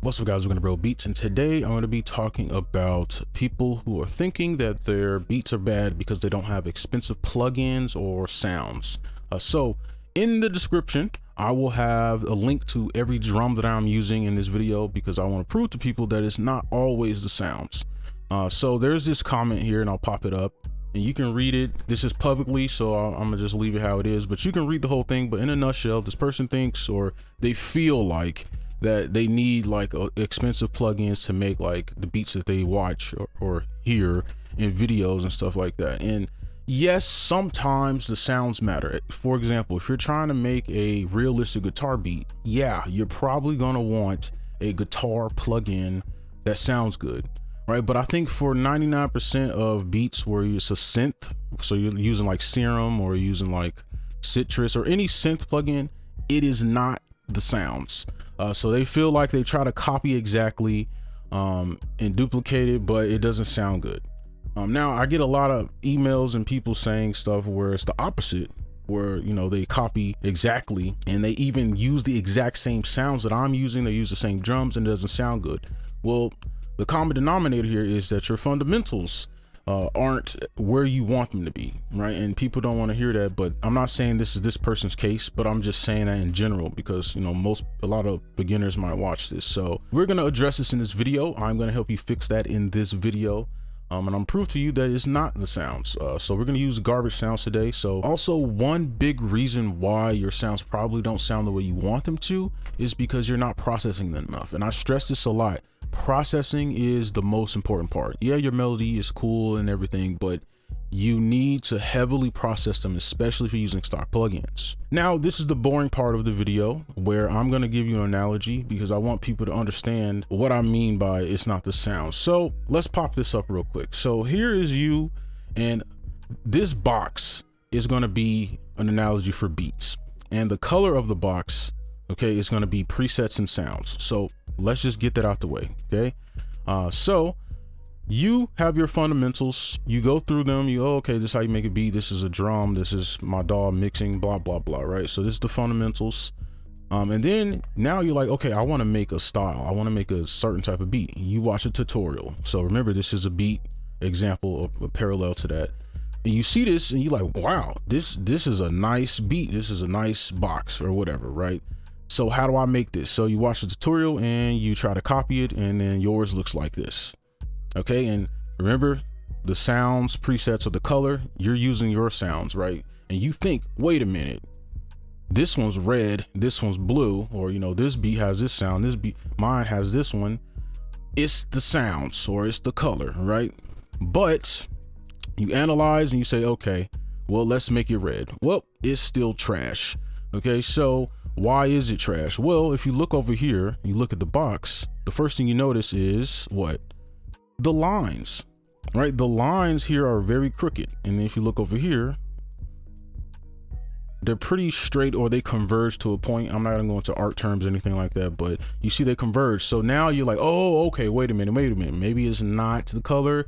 What's up, guys? We're gonna BroBeats, and today I'm going to be talking about people who are thinking that their beats are bad because they don't have expensive plugins or sounds. So in the description, I will have a link to every drum that I'm using in this video because I want to prove to people that it's not always the sounds. So there's this comment here, and I'll pop it up, and you can read it. This is publicly, so I'm gonna just leave it how it is, but you can read the whole thing. But in a nutshell, this person thinks, or they feel like, that they need like expensive plugins to make like the beats that they watch or hear in videos and stuff like that. And yes, sometimes the sounds matter. For example, if you're trying to make a realistic guitar beat, yeah, you're probably gonna want a guitar plugin that sounds good, right? But I think for 99% of beats where it's a synth, so you're using like Serum or using like Citrus or any synth plugin, it is not the sounds. So they feel like they try to copy exactly and duplicate it, but it doesn't sound good. Now I get a lot of emails and people saying stuff where it's the opposite, where, you know, they copy exactly and they even use the exact same sounds that I'm using. They use the same drums and it doesn't sound good. Well, the common denominator here is that your fundamentals aren't where you want them to be, right? And people don't want to hear that, but I'm not saying this is this person's case, but I'm just saying that in general because, you know, a lot of beginners might watch this. So we're going to address this in this video. I'm going to help you fix that in this video. And I'm prove to you that it's not the sounds. So we're going to use garbage sounds today. So also, one big reason why your sounds probably don't sound the way you want them to is because you're not processing them enough. And I stress this a lot. Processing is the most important part. Yeah, your melody is cool and everything, but you need to heavily process them, especially if you're using stock plugins. Now, this is the boring part of the video where I'm going to give you an analogy because I want people to understand what I mean by it's not the sound. So let's pop this up real quick. So here is you, and this box is going to be an analogy for beats, and the color of the box, okay, is going to be presets and sounds. So let's just get that out the way. Okay. So you have your fundamentals, you go through them, okay, this is how you make a beat. This is a drum. This is my DAW mixing, blah, blah, blah. Right. So this is the fundamentals. And then now you're like, okay, I want to make a style. I want to make a certain type of beat. You watch a tutorial. So remember, this is a beat example of a parallel to that. And you see this and you're like, wow, this is a nice beat. This is a nice box or whatever. Right. So how do I make this? So you watch the tutorial and you try to copy it, and then yours looks like this. Okay. And remember, the sounds presets of the color, you're using your sounds, right? And you think, wait a minute, this one's red, this one's blue, or, you know, this beat has this sound, this beat, mine has this one. It's the sounds or it's the color, right? But you analyze and you say, okay, well, let's make it red. Well, it's still trash. Okay. So why is it trash? Well, if you look over here, you look at the box, the first thing you notice is what? The lines, right? The lines here are very crooked. And if you look over here, they're pretty straight, or they converge to a point. I'm not gonna go into art terms or anything like that, but you see they converge. So now you're like, oh, okay, wait a minute. Maybe it's not the color.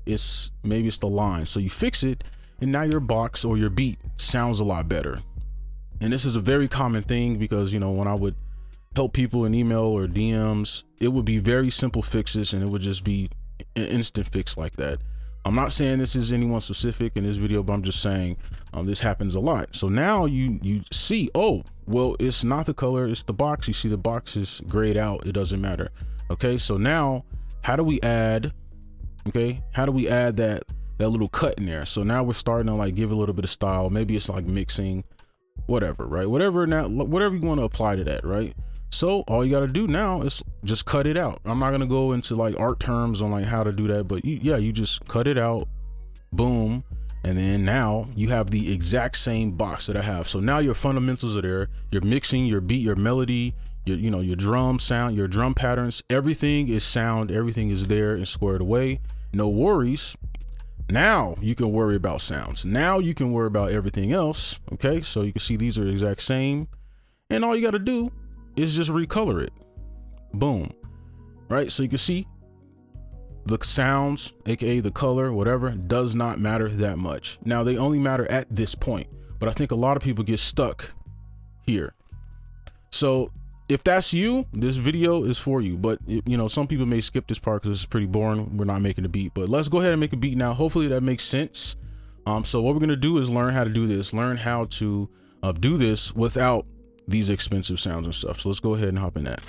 Maybe it's the line. So you fix it, and now your box or your beat sounds a lot better. And this is a very common thing because, you know, when I would help people in email or DMs, it would be very simple fixes, and it would just be an instant fix like that. I'm not saying this is anyone specific in this video, but I'm just saying this happens a lot. So now you see, oh, well, it's not the color, it's the box. You see the box is grayed out. It doesn't matter. Okay. So now how do we add, that little cut in there? So now we're starting to like give it a little bit of style. Maybe it's like mixing, whatever, right? Whatever you want to apply to that, right? So all you got to do now is just cut it out. I'm not going to go into like art terms on like how to do that, but you just cut it out, boom. And then now you have the exact same box that I have. So now your fundamentals are there, your mixing, your beat, your melody, your drum sound, your drum patterns, everything is sound, everything is there and squared away. No worries. Now you can worry about sounds. Now you can worry about everything else. Okay. So you can see these are the exact same, and all you got to do is just recolor it. Boom. Right. So you can see the sounds, aka the color, whatever, does not matter that much. Now they only matter at this point, but I think a lot of people get stuck here. So if that's you, this video is for you. But you know, some people may skip this part because it's pretty boring. We're not making a beat, but let's go ahead and make a beat now. Hopefully that makes sense. So what we're gonna do is learn how to do this, learn how to do this without these expensive sounds and stuff. So let's go ahead and hop in that.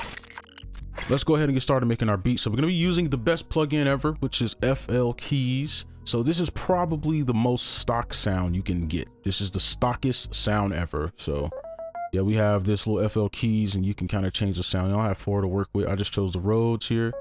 Let's go ahead and get started making our beat. So we're gonna be using the best plugin ever, which is FL Keys. So this is probably the most stock sound you can get. This is the stockest sound ever. So yeah, we have this little FL Keys, and you can kind of change the sound. You don't have 4 to work with. I just chose the Rhodes here.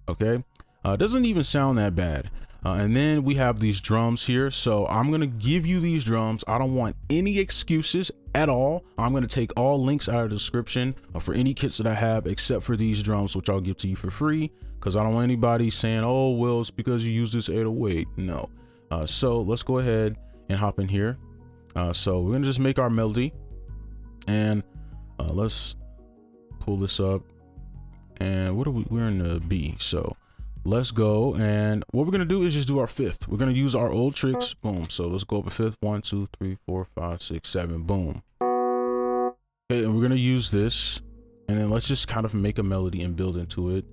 Okay, it doesn't even sound that bad. And then we have these drums here. So I'm gonna give you these drums. I don't want any excuses at all. I'm gonna take all links out of the description for any kits that I have, except for these drums, which I'll give to you for free, because I don't want anybody saying, oh, well, it's because you use this 808. No. So let's go ahead and hop in here. So we're gonna just make our melody, and let's pull this up. And what are we're in the B. So let's go, and what we're gonna do is just do our 5th. We're gonna use our old tricks. Boom. So let's go up a 5th. 1 2 3 4 5 6 7. Boom. Okay, and we're gonna use this, and then let's just kind of make a melody and build into it.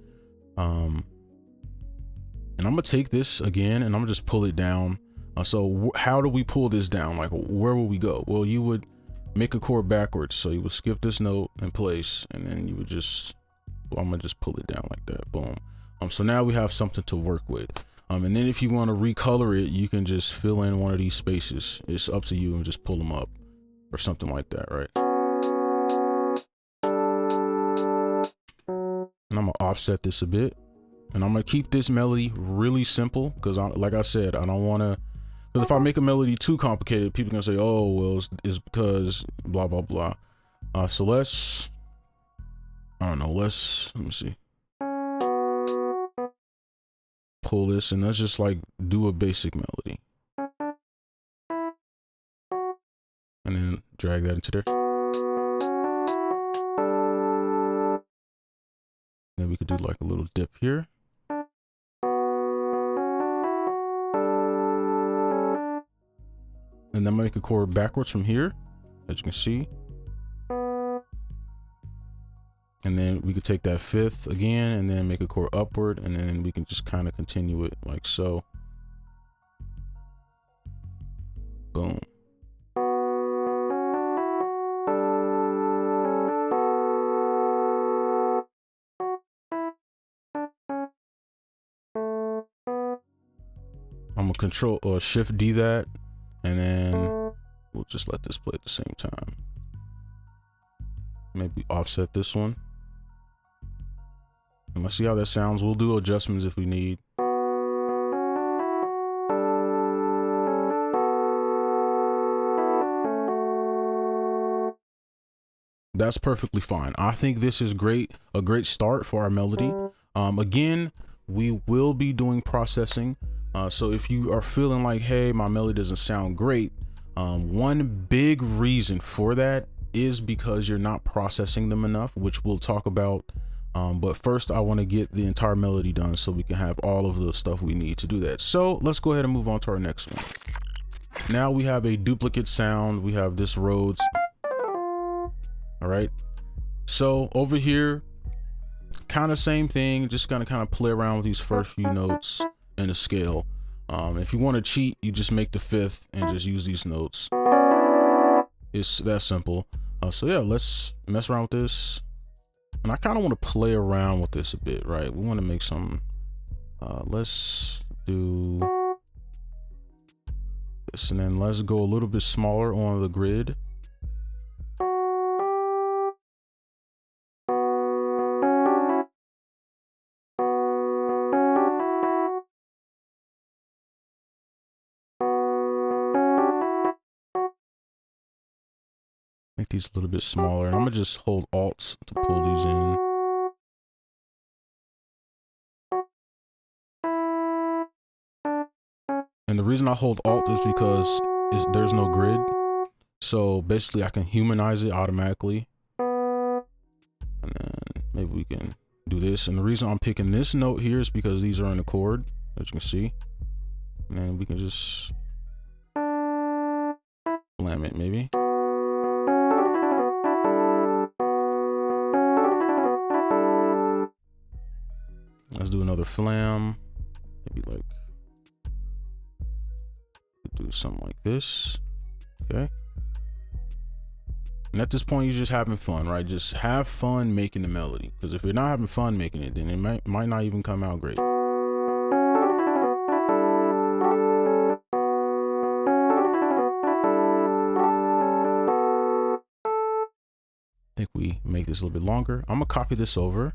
And I'm gonna take this again, and I'm gonna just pull it down. So how do we pull this down? Like, where will we go? Well, you would make a chord backwards. So you would skip this note in place, and then you would just, well, I'm gonna just pull it down like that. Boom. So now we have something to work with. And then if you want to recolor it, you can just fill in one of these spaces. It's up to you, and just pull them up or something like that, right? And I'm gonna offset this a bit, and I'm gonna keep this melody really simple, because like I said, I don't want to, because if I make a melody too complicated, people are gonna say, oh, well, it's because blah blah blah. So let's, I don't know, let me see, pull this, and let's just like do a basic melody, and then drag that into there. Then we could do like a little dip here. And then make a chord backwards from here, as you can see. And then we could take that 5th again, and then make a chord upward, and then we can just kind of continue it like so. Boom. I'm gonna Control or Shift D that, and then we'll just let this play at the same time. Maybe offset this one. And let's see how that sounds. We'll do adjustments if we need. That's perfectly fine. I think this is great, a great start for our melody. Again, we will be doing processing. So if you are feeling like, hey, my melody doesn't sound great, one big reason for that is because you're not processing them enough, which we'll talk about. But first I want to get the entire melody done so we can have all of the stuff we need to do that. So let's go ahead and move on to our next one. Now we have a duplicate sound. We have this Rhodes. All right. So over here, kind of same thing, just gonna kind of play around with these first few notes in a scale. If you want to cheat, you just make the 5th and just use these notes. It's that simple. So yeah, let's mess around with this. And I kind of want to play around with this a bit, right? We want to make some, let's do this, and then let's go a little bit smaller on the grid. Make these a little bit smaller, and I'm gonna just hold Alt to pull these in. And the reason I hold Alt is because there's no grid. So basically I can humanize it automatically. And then maybe we can do this. And the reason I'm picking this note here is because these are in a chord, as you can see. And then we can just slam it maybe. Let's do another flam. Maybe like do something like this. Okay. And at this point, you're just having fun, right? Just have fun making the melody. Because if you're not having fun making it, then it might not even come out great. I think we make this a little bit longer. I'm gonna copy this over.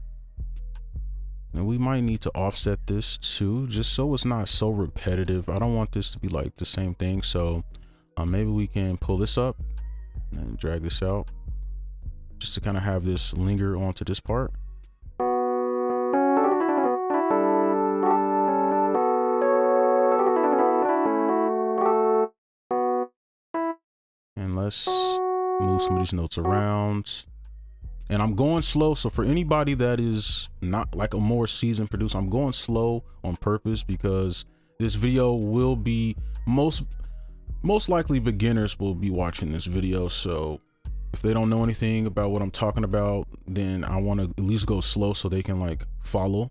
And we might need to offset this too, just so it's not so repetitive. I don't want this to be like the same thing. So maybe we can pull this up and drag this out just to kind of have this linger onto this part. And let's move some of these notes around. And I'm going slow. So for anybody that is not like a more seasoned producer, I'm going slow on purpose because this video will be most likely beginners will be watching this video. So if they don't know anything about what I'm talking about, then I want to at least go slow so they can like follow.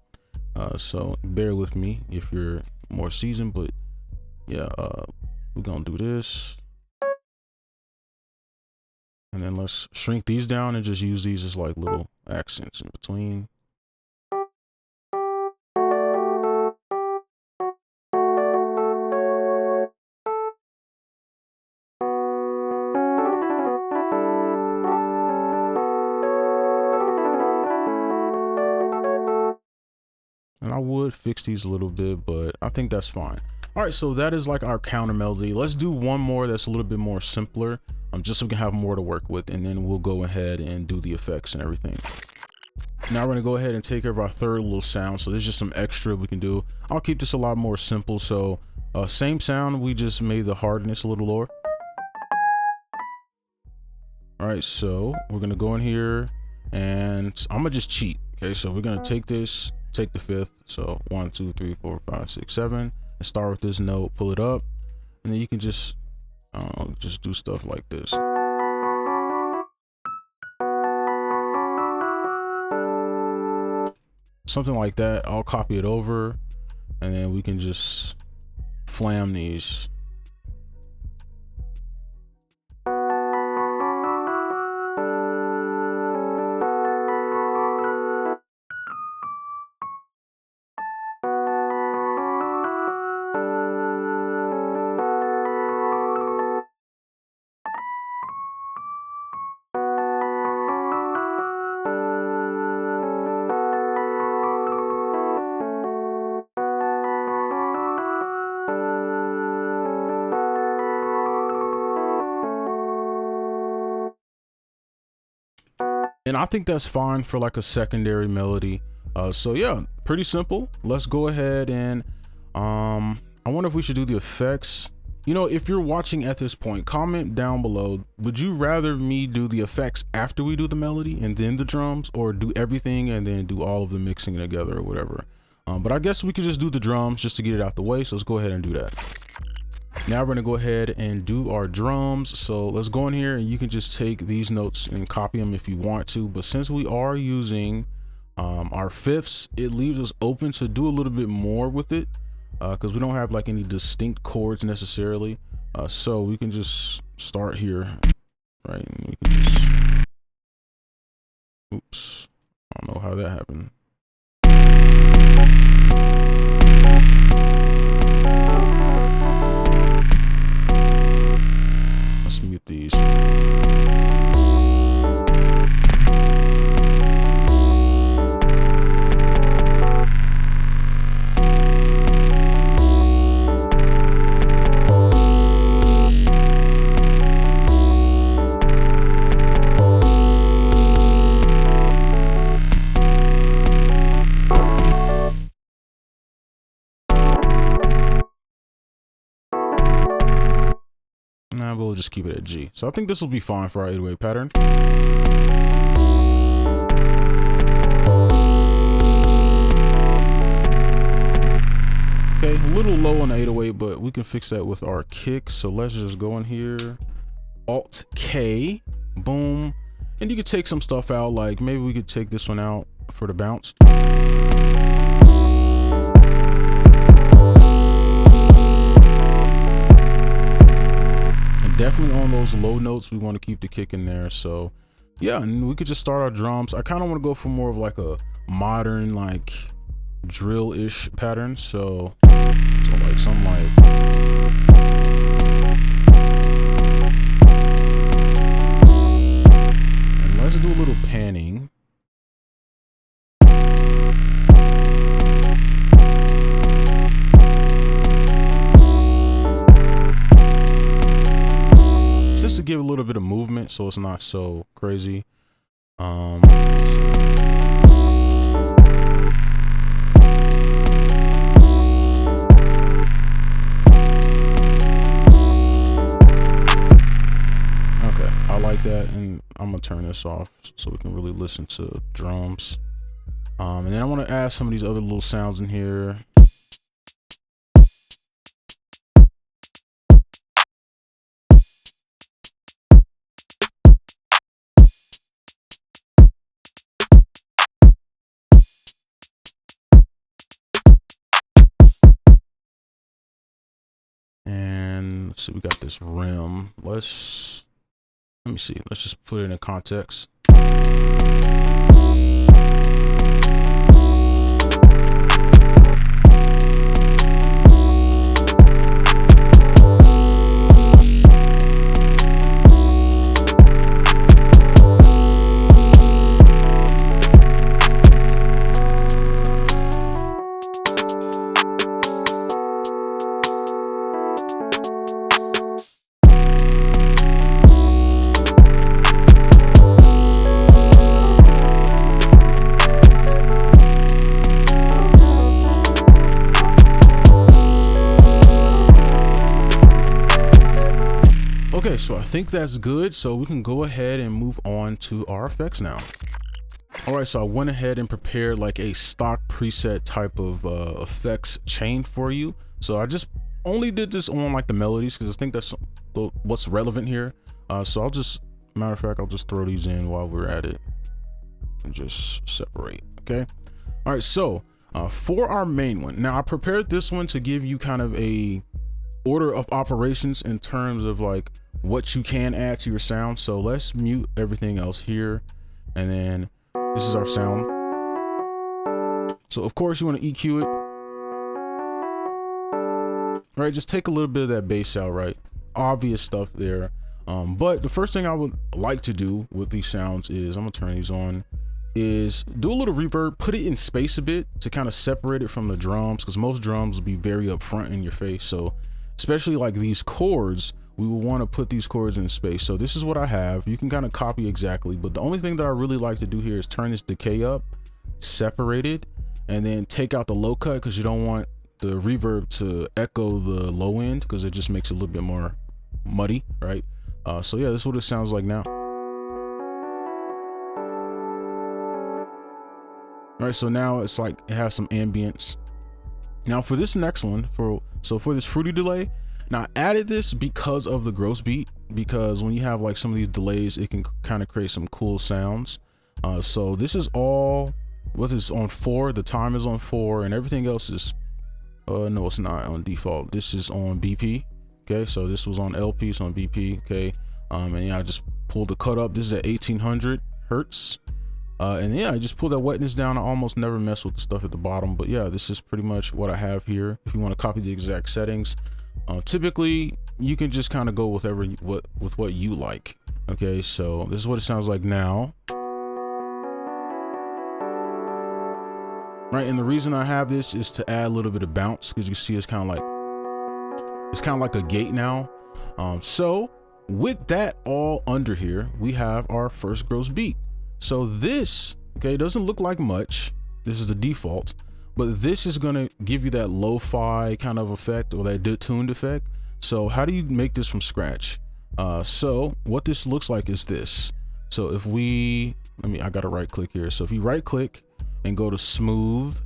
So bear with me if you're more seasoned, but yeah, we're gonna do this. And then let's shrink these down and just use these as like little accents in between. And I would fix these a little bit, but I think that's fine. All right, so that is like our counter melody. Let's do one more that's a little bit more simpler, just so we can have more to work with, and then we'll go ahead and do the effects and everything. Now we're gonna go ahead and take care of our third little sound. So there's just some extra we can do. I'll keep this a lot more simple. So same sound, we just made the hardness a little lower. All right, so we're gonna go in here and I'm gonna just cheat. Okay, so we're gonna take this, take the fifth. So 1, 2, 3, 4, 5, 6, 7. And start with this note, pull it up, and then you can just, I don't know, just do stuff like this. Something like that. I'll copy it over, and then we can just flam these. And I think that's fine for like a secondary melody. So yeah, pretty simple. Let's go ahead and I wonder if we should do the effects. You know, if you're watching at this point, comment down below. Would you rather me do the effects after we do the melody and then the drums, or do everything and then do all of the mixing together or whatever? But I guess we could just do the drums just to get it out the way. So let's go ahead and do that. Now we're gonna go ahead and do our drums. So let's go in here and you can just take these notes and copy them if you want to. But since we are using our fifths, it leaves us open to do a little bit more with it because we don't have like any distinct chords necessarily. So we can just start here, right? And we can just, oops, I don't know how that happened. Let's mute these. Nah, we'll just keep it at G. So I think this will be fine for our 808 pattern. Okay, a little low on the 808, but we can fix that with our kick. So let's just go in here, Alt K, boom. And you could take some stuff out, like maybe we could take this one out for the bounce. definitely on those low notes, we want to keep the kick in there. So yeah, and we could just start our drums. I kind of want to go for more of like a modern, like drill-ish pattern. So like something like, and let's do a little panning. Just to give a little bit of movement so it's not so crazy. I like that, and I'm gonna turn this off so we can really listen to drums. And then I want to add some of these other little sounds in here. And so we got this rim. Let me see. Let's just put it in context. Okay, so I think that's good. So we can go ahead and move on to our effects now. All right, so I went ahead and prepared like a stock preset type of effects chain for you. So I just only did this on like the melodies because I think that's what's relevant here. So I'll just, matter of fact, I'll just throw these in while we're at it and just separate. Okay. All right, so for our main one, now I prepared this one to give you kind of a order of operations in terms of like what you can add to your sound. So let's mute everything else here, and then this is our sound. So of course you want to EQ it. All right, just take a little bit of that bass out, right? Obvious stuff there. But the first thing I would like to do with these sounds is, I'm gonna turn these on, is do a little reverb, put it in space a bit to kind of separate it from the drums, because most drums will be very upfront in your face. So especially like these chords, we will want to put these chords in space. So this is what I have. You can kind of copy exactly, but the only thing that I really like to do here is turn this decay up, separate it, and then take out the low cut, because you don't want the reverb to echo the low end, because it just makes it a little bit more muddy, right? So yeah, this is what it sounds like now. All right, so now it's like it has some ambience. Now for this next one, for this fruity delay, now I added this because of the gross beat, because when you have like some of these delays, it can kind of create some cool sounds. So this is all, what is on 4, the time is on 4, and everything else is, no, it's not on default. This is on BP. Okay, so this was on LP, it's on BP. Okay, and yeah, I just pulled the cut up. This is at 1800 hertz. And yeah, I just pull that wetness down. I almost never mess with the stuff at the bottom, but yeah, this is pretty much what I have here. If you want to copy the exact settings, typically you can just kind of go with what you like. Okay, so this is what it sounds like now. Right, and the reason I have this is to add a little bit of bounce, because you see it's kind of like a gate now. So with that all under here, we have our first gross beat. So this, okay, doesn't look like much. This is the default, but this is gonna give you that lo-fi kind of effect, or that detuned effect. So how do you make this from scratch? So what this looks like is this. So if we, I gotta right click here. So if you right click and go to smooth,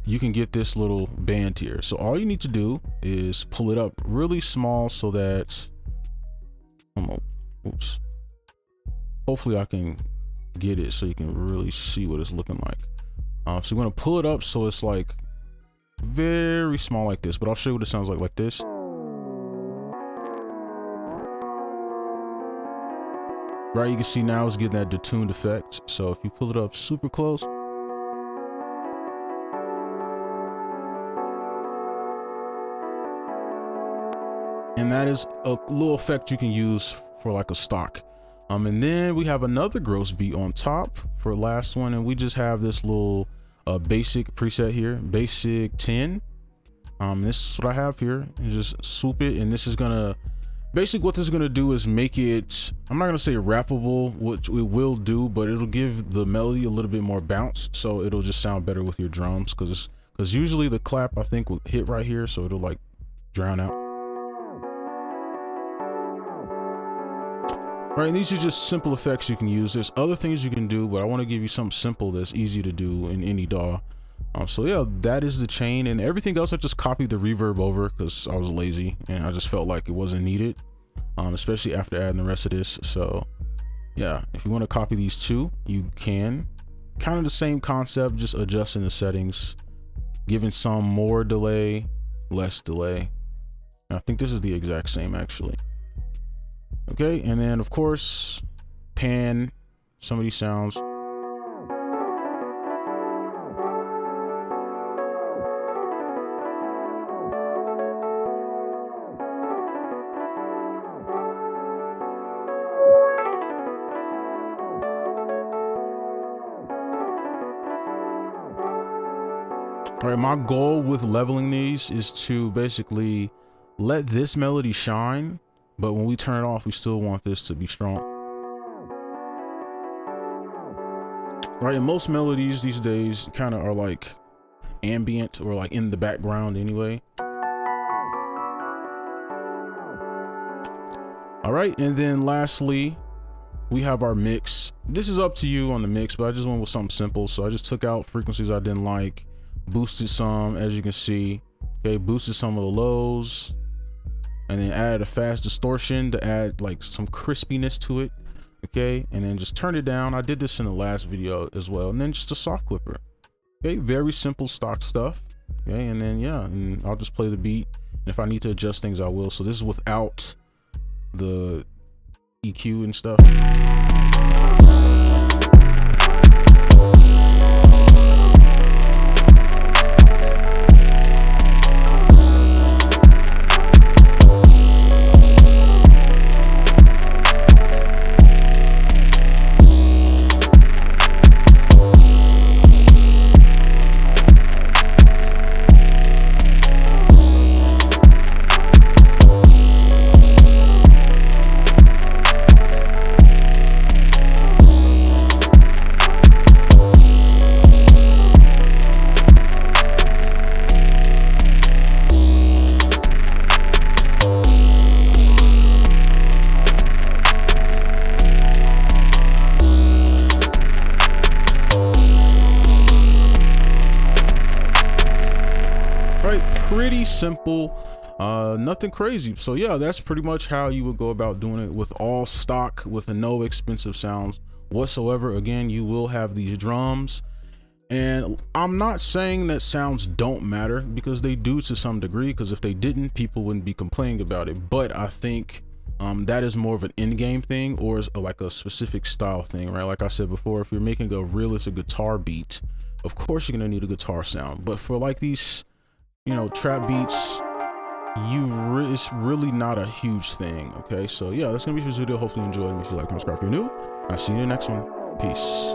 you can get this little band here. So all you need to do is pull it up really small so that, oops, hopefully I can get it so you can really see what it's looking like. So we're gonna pull it up so it's like very small like this, but I'll show you what it sounds like this. Right, you can see now it's getting that detuned effect. So if you pull it up super close, and that is a little effect you can use for like a stock. And then we have another gross beat on top for last one, and we just have this little basic preset here, basic 10. This is what I have here, and just swoop it, and this is gonna basically what this is gonna do is make it, I'm not gonna say rappable, which it will do, but it'll give the melody a little bit more bounce, so it'll just sound better with your drums, because usually the clap I think will hit right here, so it'll like drown out. Right, and these are just simple effects you can use. There's other things you can do, but I want to give you something simple that's easy to do in any DAW. So yeah, that is the chain, and everything else I just copied the reverb over because I was lazy and I just felt like it wasn't needed, especially after adding the rest of this. So yeah, if you want to copy these two, you can. Kind of the same concept, just adjusting the settings, giving some more delay, less delay. And I think this is the exact same actually. Okay, and then of course, pan some of these sounds. All right, my goal with leveling these is to basically let this melody shine, but when we turn it off, we still want this to be strong. Right, and most melodies these days kind of are like ambient or like in the background anyway. All right, and then lastly, we have our mix. This is up to you on the mix, but I just went with something simple. So I just took out frequencies I didn't like, boosted some, as you can see. Okay, boosted some of the lows, and then added a fast distortion to add like some crispiness to it. Okay, and then just turn it down. I did this in the last video as well, and then just a soft clipper. Okay, very simple stock stuff. Okay, and then yeah, and I'll just play the beat, and if I need to adjust things I will. So this is without the EQ and stuff. Pretty simple, nothing crazy. So yeah, that's pretty much how you would go about doing it with all stock, with no expensive sounds whatsoever. Again, you will have these drums, and I'm not saying that sounds don't matter, because they do to some degree, because if they didn't, people wouldn't be complaining about it. But I think that is more of an in-game thing, or like a specific style thing, right? Like I said before, if you're making a realistic guitar beat, of course you're gonna need a guitar sound. But for like these, you know, trap beats, it's really not a huge thing. Okay, so yeah, that's gonna be for this video. Hopefully you enjoyed. Make sure you like, comment, subscribe if you're new. I'll see you in the next one. Peace.